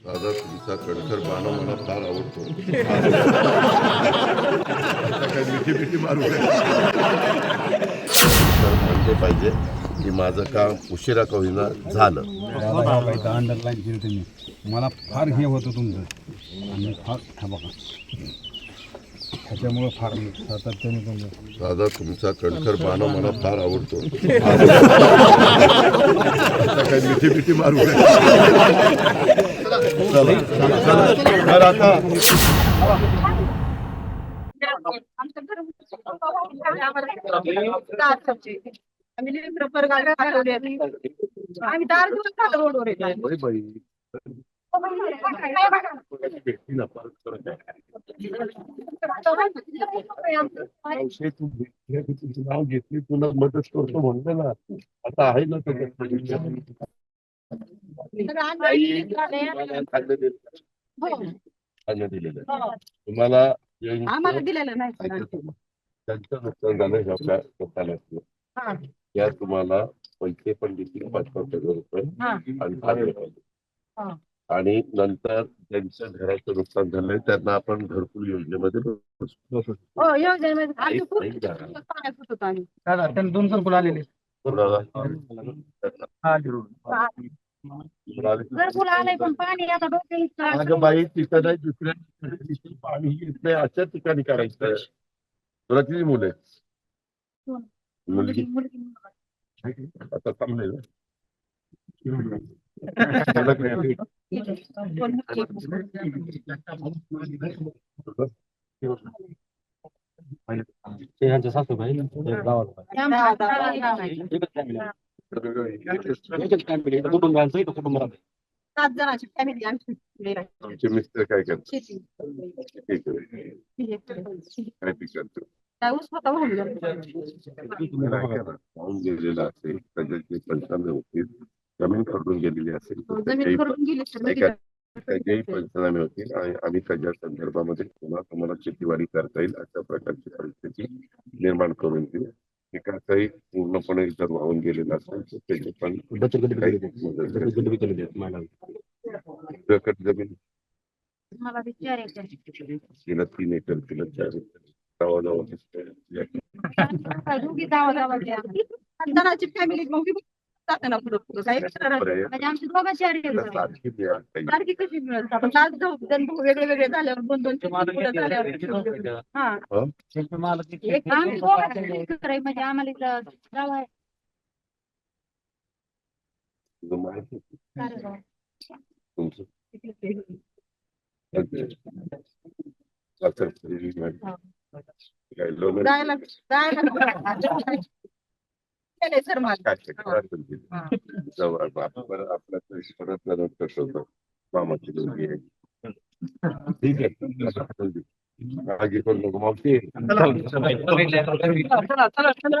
दादा तुमचा कणखर बाणा मला फार आवडतो. काही मिठी मिठी मारू नये. तर म्हणले पाहिजे की माझं काम उशिरा का होईना झालं. अंडरलाईन केलं तुम्ही. मला फार हे होतं तुमचं आणि फार हा बघा त्याच्यामुळं फार सातत्याने तुमचं. दादा तुमचा कणखर बाणा मला फार आवडतो. काही मिठी मिठी मारू नये. तर आता आम्ही 10 दिवस झालं रोडवर येतो. नाव घेतली तुला मदत करतो म्हणलं ना. आता आहे ना दिलेलं तुम्हाला आम्हाला दिलेलं नाही. त्यांचं नुकसान झालं या तुम्हाला पैसे पण देतील 5,000 रुपये आणि नंतर त्यांच्या घराचं नुकसान झालंय त्यांना आपण घरकुल योजनेमध्ये त्यांना 2 घरकुल आलेले. अगं बाई तिथं नाही दुसऱ्या पाणी येत नाही अशा ठिकाणी करायचं. तुला किती मुलं आहेत? मुलगी आता थांबले त्यांच्या सासूबाई गावाला कुटुंबांचं कुटुंब 7 जणांची फॅमिली आमची. आमचे मिस्टर काय करतात? शेती. काय पिकतात? काय ऊस होता म्हणून पाहून गेलेला असेल त्याच्याची पंचनामे होतील. जमीन खरडून गेलेली असेल जमीन खरडून गेली त्याच्याही पंचनामे होतील आणि आम्ही त्याच्या संदर्भामध्ये पुन्हा तुम्हाला शेतीवाडी करता येईल अशा प्रकारची परिस्थिती निर्माण करून देऊ. एकाचाही पूर्णपणे जर वाहून गेलेला असेल तर त्याची पण जमीन मला विचार आहे तिला 3 एकर तिला 4 एकर जणांची फॅमिली मग जाते ना पुढे पुढे काही म्हणजे आमची दोघांची सारखी कशी मिळत आपण वेगळे वेगळे झाल्यावर 2-2 झाल्यावर म्हणजे आम्हाला गाव आहे. सर आपल्या मामाची मुलगी आहे. ठीक आहे मागे पण नको मावशी.